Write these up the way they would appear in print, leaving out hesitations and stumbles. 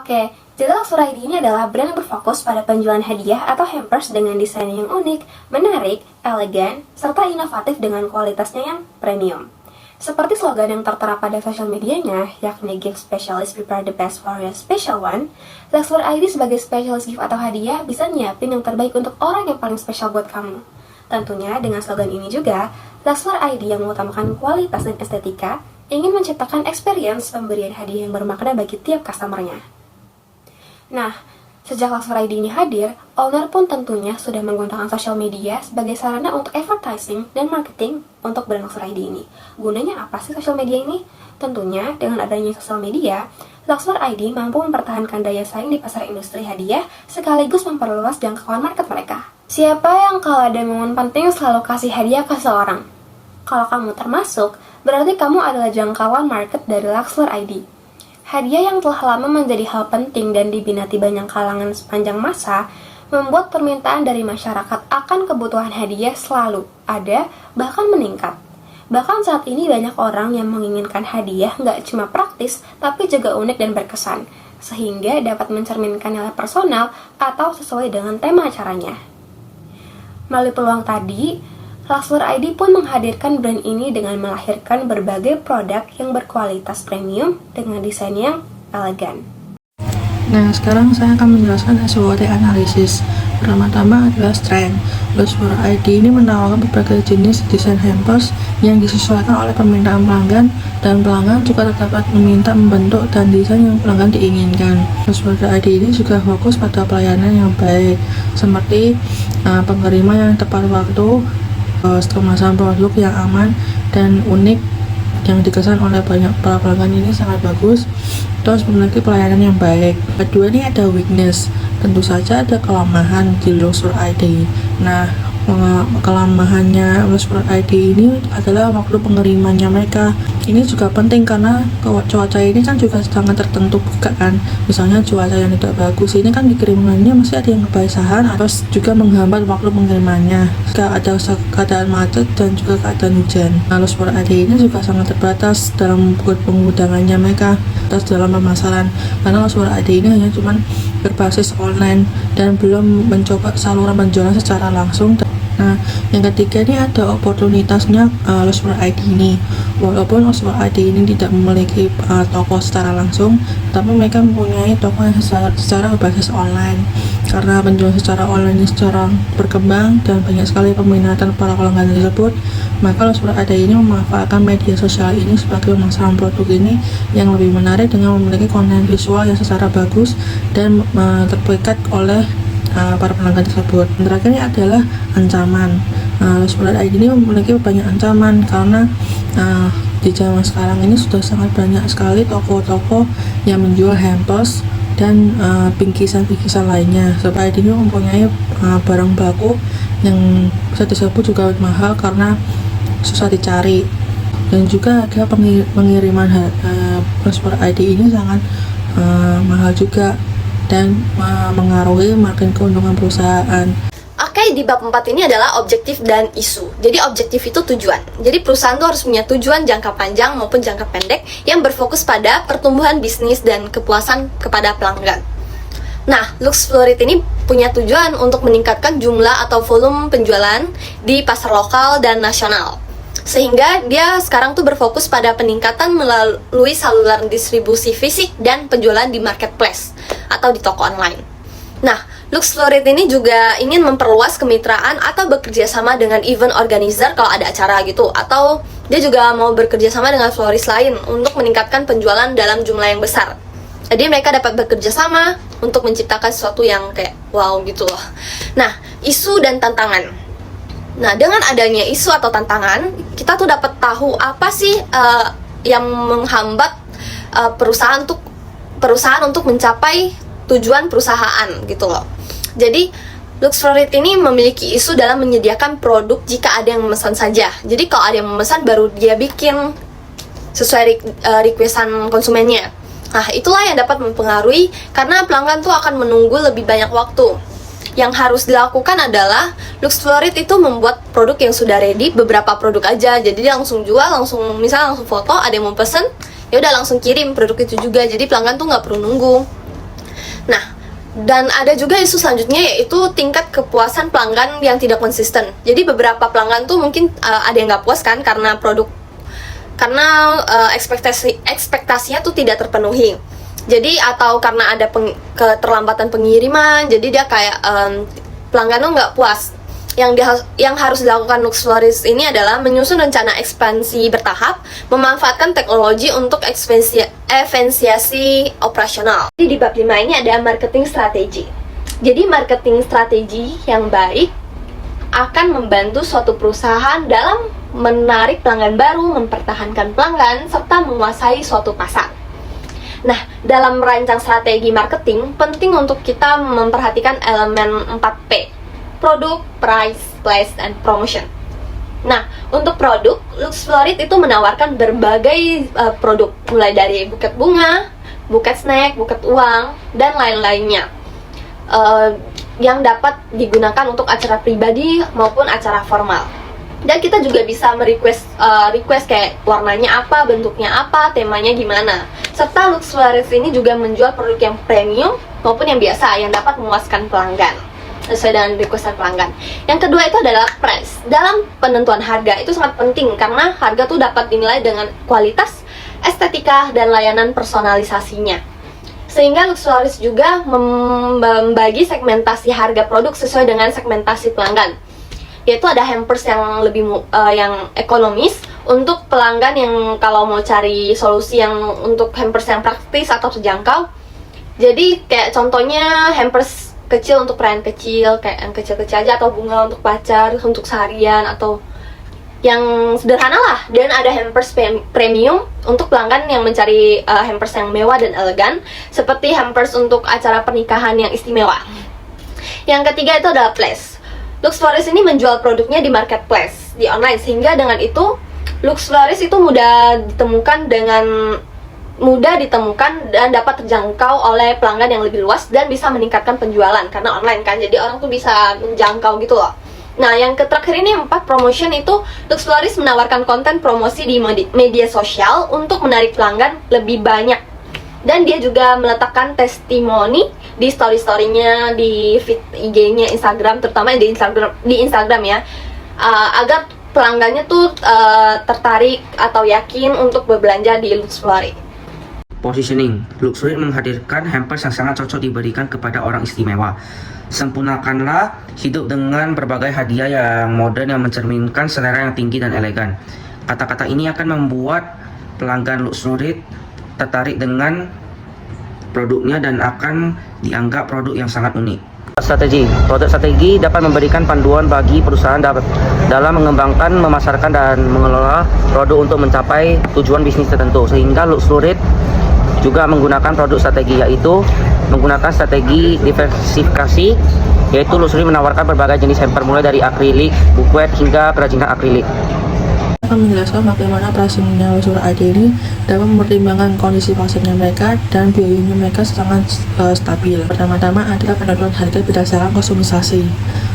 Oke, jadi Luxury ID ini adalah brand yang berfokus pada penjualan hadiah atau hampers dengan desain yang unik, menarik, elegan, serta inovatif dengan kualitasnya yang premium. Seperti slogan yang tertera pada sosial medianya, yakni Gift Specialist Prepare the Best for Your Special One, Luxury ID sebagai specialist gift atau hadiah bisa nyiapin yang terbaik untuk orang yang paling spesial buat kamu. Tentunya dengan slogan ini juga, Luxury ID yang mengutamakan kualitas dan estetika ingin menciptakan experience pemberian hadiah yang bermakna bagi tiap customernya. Nah, sejak Luxury ID ini hadir, owner pun tentunya sudah menggunakan sosial media sebagai sarana untuk advertising dan marketing untuk brand Luxury ID ini. Gunanya apa sih sosial media ini? Tentunya dengan adanya sosial media, Luxury ID mampu mempertahankan daya saing di pasar industri hadiah sekaligus memperluas jangkauan market mereka. Siapa yang kalau ada momen penting selalu kasih hadiah ke seseorang? Kalau kamu termasuk, berarti kamu adalah jangkauan market dari Luxury ID. Hadiah yang telah lama menjadi hal penting dan diminati banyak kalangan sepanjang masa, membuat permintaan dari masyarakat akan kebutuhan hadiah selalu ada, bahkan meningkat. Bahkan saat ini banyak orang yang menginginkan hadiah nggak cuma praktis, tapi juga unik dan berkesan, sehingga dapat mencerminkan nilai personal atau sesuai dengan tema acaranya. Melalui peluang tadi, Luxury ID pun menghadirkan brand ini dengan melahirkan berbagai produk yang berkualitas premium dengan desain yang elegan. Nah, sekarang saya akan menjelaskan SWOT analisis. Pertama-tama adalah strength. Luxury ID ini menawarkan berbagai jenis desain hampers yang disesuaikan oleh permintaan pelanggan, dan pelanggan juga dapat meminta membentuk dan desain yang pelanggan diinginkan. Luxury ID ini juga fokus pada pelayanan yang baik, seperti pengiriman yang tepat waktu, kemasan produk yang aman dan unik yang dikesan oleh banyak para pelanggan ini sangat bagus, terus memiliki pelayanan yang baik. Kedua, ini ada weakness, tentu saja ada kelemahan di Luxury ID. Nah, kelemahannya Luxury ID ini adalah waktu pengirimannya mereka. Ini juga penting karena cuaca ini kan juga sangat tertentu juga kan. Misalnya cuaca yang tidak bagus, ini kan dikirimannya masih ada yang kebiasaan, terus juga menghambat waktu pengirimannya. Jika ada keadaan macet dan juga keadaan hujan. Nah, Luxury ID ini juga sangat terbatas dalam pengudangannya mereka, terus dalam pemasaran, karena Luxury ID ini hanya cuma berbasis online dan belum mencoba saluran penjualan secara langsung. Nah, yang ketiga ini ada oportunitasnya Luxury ID ini. Walaupun Luxury ID ini tidak memiliki toko secara langsung, tapi mereka mempunyai toko yang secara berbasis online. Karena penjualan secara online ini secara berkembang dan banyak sekali peminatan para pelanggan tersebut, maka Luxury ID ini memanfaatkan media sosial ini sebagai pemasaran produk ini yang lebih menarik dengan memiliki konten visual yang secara bagus dan terpikat oleh para pelanggan tersebut. Terakhir ini adalah ancaman. Luxury ID ini memiliki banyak ancaman karena di zaman sekarang ini sudah sangat banyak sekali toko-toko yang menjual hampers dan bingkisan-bingkisan lainnya. Luxury ID ini mempunyai barang baku yang bisa disebut juga mahal karena susah dicari, dan juga ada pengiriman Luxury ID ini sangat mahal juga dan mengaruhi margin keuntungan perusahaan. Oke, di bab 4 ini adalah objektif dan isu. Jadi objektif itu tujuan. Jadi perusahaan tuh harus punya tujuan jangka panjang maupun jangka pendek yang berfokus pada pertumbuhan bisnis dan kepuasan kepada pelanggan. Nah, Luxury ini punya tujuan untuk meningkatkan jumlah atau volume penjualan di pasar lokal dan nasional. Sehingga dia sekarang tuh berfokus pada peningkatan melalui saluran distribusi fisik dan penjualan di marketplace atau di toko online. Nah, Luxury ini juga ingin memperluas kemitraan atau bekerja sama dengan event organizer kalau ada acara gitu, atau dia juga mau bekerja sama dengan florist lain untuk meningkatkan penjualan dalam jumlah yang besar. Jadi mereka dapat bekerja sama untuk menciptakan sesuatu yang kayak wow gitu loh. Nah, isu dan tantangan. Nah, dengan adanya isu atau tantangan, kita tuh dapat tahu apa sih yang menghambat perusahaan untuk perusahaan untuk mencapai tujuan perusahaan gitu loh. Jadi Lux Florid ini memiliki isu dalam menyediakan produk jika ada yang memesan saja. Jadi kalau ada yang memesan baru dia bikin sesuai requestan konsumennya. Nah, itulah yang dapat mempengaruhi karena pelanggan tuh akan menunggu lebih banyak waktu. Yang harus dilakukan adalah Lux Florid itu membuat produk yang sudah ready, beberapa produk aja. Jadi dia langsung jual, misalnya langsung foto, ada yang mau pesen, ya udah langsung kirim produk itu juga. Jadi pelanggan tuh nggak perlu nunggu. Nah, dan ada juga isu selanjutnya yaitu tingkat kepuasan pelanggan yang tidak konsisten. Jadi beberapa pelanggan tuh mungkin ada yang nggak puas kan karena ekspektasinya tuh tidak terpenuhi. Jadi atau karena ada keterlambatan pengiriman, jadi dia kayak pelanggan tuh nggak puas. Yang harus dilakukan Lux Florid ini adalah menyusun rencana ekspansi bertahap, memanfaatkan teknologi untuk efisiensi operasional. Jadi di bab 5 ini ada marketing strategi. Jadi marketing strategi yang baik akan membantu suatu perusahaan dalam menarik pelanggan baru, mempertahankan pelanggan, serta menguasai suatu pasar. Nah, dalam merancang strategi marketing, penting untuk kita memperhatikan elemen 4P. Produk, price, place, and promotion. Nah, untuk produk, Lux Florid itu menawarkan berbagai produk, mulai dari buket bunga, buket snack, buket uang, dan lain-lainnya. Yang dapat digunakan untuk acara pribadi maupun acara formal. Dan kita juga bisa request kayak warnanya apa, bentuknya apa, temanya gimana. Serta Lux Florid ini juga menjual produk yang premium maupun yang biasa yang dapat memuaskan pelanggan sesuai dengan requestan pelanggan. Yang kedua itu adalah price. Dalam penentuan harga itu sangat penting karena harga tuh dapat dinilai dengan kualitas, estetika, dan layanan personalisasinya. Sehingga Lux Florid juga membagi segmentasi harga produk sesuai dengan segmentasi pelanggan. Yaitu ada hampers yang lebih yang ekonomis untuk pelanggan yang kalau mau cari solusi yang untuk hampers yang praktis atau terjangkau. Jadi kayak contohnya hampers kecil untuk perayaan kecil, kayak yang kecil-kecil aja, atau bunga untuk pacar, untuk seharian, atau yang sederhana lah. Dan ada hampers premium untuk pelanggan yang mencari hampers yang mewah dan elegan, seperti hampers untuk acara pernikahan yang istimewa. Yang ketiga itu adalah place. Lux Florid ini menjual produknya di marketplace, di online, sehingga dengan itu Lux Florid itu mudah ditemukan dan dapat terjangkau oleh pelanggan yang lebih luas dan bisa meningkatkan penjualan karena online kan, jadi orang tuh bisa menjangkau gitu loh. Nah, yang terakhir ini 4 promotion itu Lux Florid menawarkan konten promosi di media sosial untuk menarik pelanggan lebih banyak, dan dia juga meletakkan testimoni di story-storynya, di feed IG-nya Instagram, terutama di Instagram ya, agar pelanggannya tuh tertarik atau yakin untuk berbelanja di Lux Florid. Positioning. Lux Florid menghadirkan hampers yang sangat cocok diberikan kepada orang istimewa. Sempurnakanlah hidup dengan berbagai hadiah yang modern yang mencerminkan selera yang tinggi dan elegan. Kata-kata ini akan membuat pelanggan Lux Florid tertarik dengan produknya dan akan dianggap produk yang sangat unik. Strategi. Produk strategi dapat memberikan panduan bagi perusahaan dalam mengembangkan, memasarkan, dan mengelola produk untuk mencapai tujuan bisnis tertentu. Sehingga Lux Florid juga menggunakan produk strategi, yaitu menggunakan strategi diversifikasi, yaitu Lux Florid menawarkan berbagai jenis hamper mulai dari akrilik, buket, hingga kerajinan akrilik. Akan menjelaskan bagaimana pricingnya Lux Florid ID ini dapat mempertimbangkan kondisi pasarnya mereka dan biayanya mereka sangat stabil. Pertama-tama adalah penentuan harga berdasarkan kustomisasi.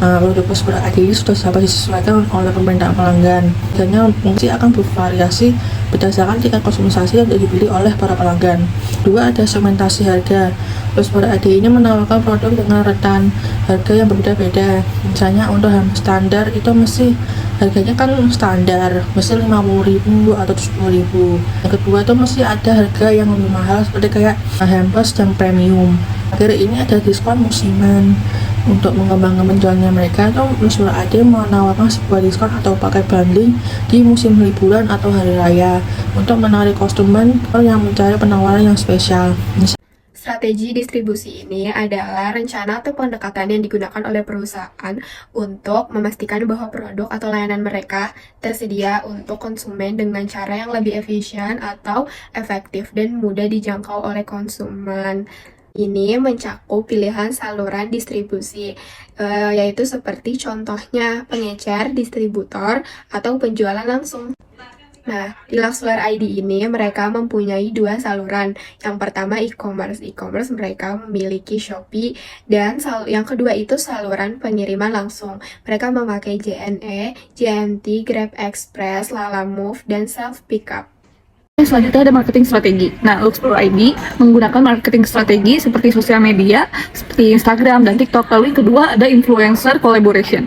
Produk Lux Florid ID ini sudah dapat disesuaikan oleh permintaan pelanggan. Harganya mungkin akan bervariasi berdasarkan tingkat kustomisasi yang dibeli oleh para pelanggan. Dua, ada segmentasi harga. Lux Florid ID ini menawarkan produk dengan rentan harga yang berbeda-beda. Misalnya untuk hampers standar itu mesti harganya kan standar, mesti 50.000 atau 70.000. Yang kedua itu mesti ada harga yang lebih mahal seperti kayak hampers yang premium. Akhirnya ini ada diskon musiman. Untuk mengembangkan penjualannya mereka itu Lux Florid ID menawarkan sebuah diskon atau pakai bundling di musim liburan atau hari raya untuk menarik konsumen yang mencari penawaran yang spesial. Strategi distribusi ini adalah rencana atau pendekatan yang digunakan oleh perusahaan untuk memastikan bahwa produk atau layanan mereka tersedia untuk konsumen dengan cara yang lebih efisien atau efektif dan mudah dijangkau oleh konsumen. Ini mencakup pilihan saluran distribusi, yaitu seperti contohnya pengecer, distributor, atau penjualan langsung. Nah, di Luxury ID ini mereka mempunyai dua saluran. Yang pertama e-commerce. E-commerce mereka memiliki Shopee dan yang kedua itu saluran pengiriman langsung. Mereka memakai JNE, JNT, Grab Express, Lalamove, dan Self Pickup. Selanjutnya ada marketing strategi. Nah, Luxury ID menggunakan marketing strategi seperti sosial media, seperti Instagram dan TikTok. Lalu yang kedua ada influencer collaboration.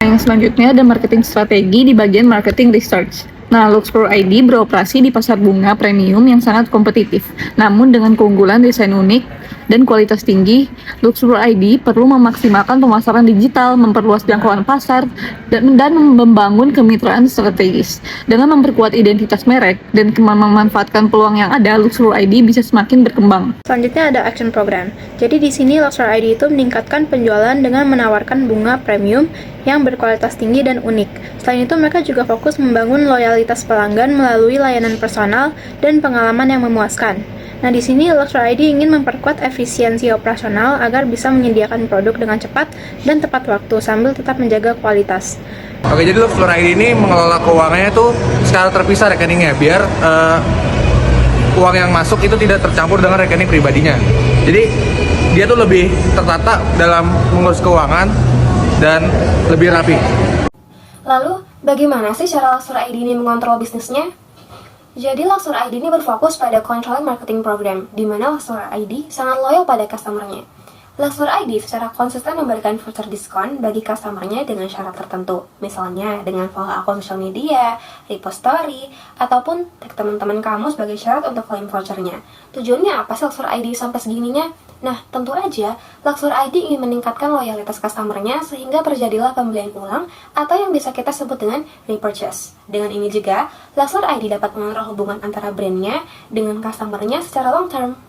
Nah, yang selanjutnya ada marketing strategi di bagian marketing research. Nah, Luxury ID beroperasi di pasar bunga premium yang sangat kompetitif. Namun dengan keunggulan desain unik dan kualitas tinggi, Luxury ID perlu memaksimalkan pemasaran digital, memperluas jangkauan pasar, dan membangun kemitraan strategis. Dengan memperkuat identitas merek dan memanfaatkan peluang yang ada, Luxury ID bisa semakin berkembang. Selanjutnya ada action program. Jadi di sini Luxury ID itu meningkatkan penjualan dengan menawarkan bunga premium yang berkualitas tinggi dan unik. Selain itu mereka juga fokus membangun loyalitas pelanggan melalui layanan personal dan pengalaman yang memuaskan. Nah, di sini Luxury ID ingin memperkuat efisiensi operasional agar bisa menyediakan produk dengan cepat dan tepat waktu sambil tetap menjaga kualitas. Oke, jadi Luxury ID ini mengelola keuangannya tuh secara terpisah rekeningnya, biar uang yang masuk itu tidak tercampur dengan rekening pribadinya. Jadi dia tuh lebih tertata dalam mengurus keuangan dan lebih rapi. Lalu, bagaimana sih cara Luxury ID ini mengontrol bisnisnya? Jadi Luxury ID ini berfokus pada control marketing program, di mana Luxury ID sangat loyal pada customer-nya. Luxury ID secara konsisten memberikan voucher diskon bagi customer-nya dengan syarat tertentu, misalnya dengan follow akun sosial media, repost story, ataupun tag teman-teman kamu sebagai syarat untuk claim vouchernya. Tujuannya apa sih Luxury ID sampai segininya? Nah, tentu aja Luxury ID ingin meningkatkan loyalitas customer-nya sehingga terjadilah pembelian ulang atau yang bisa kita sebut dengan repurchase. Dengan ini juga, Luxury ID dapat mengontrol hubungan antara brand-nya dengan customer-nya secara long term.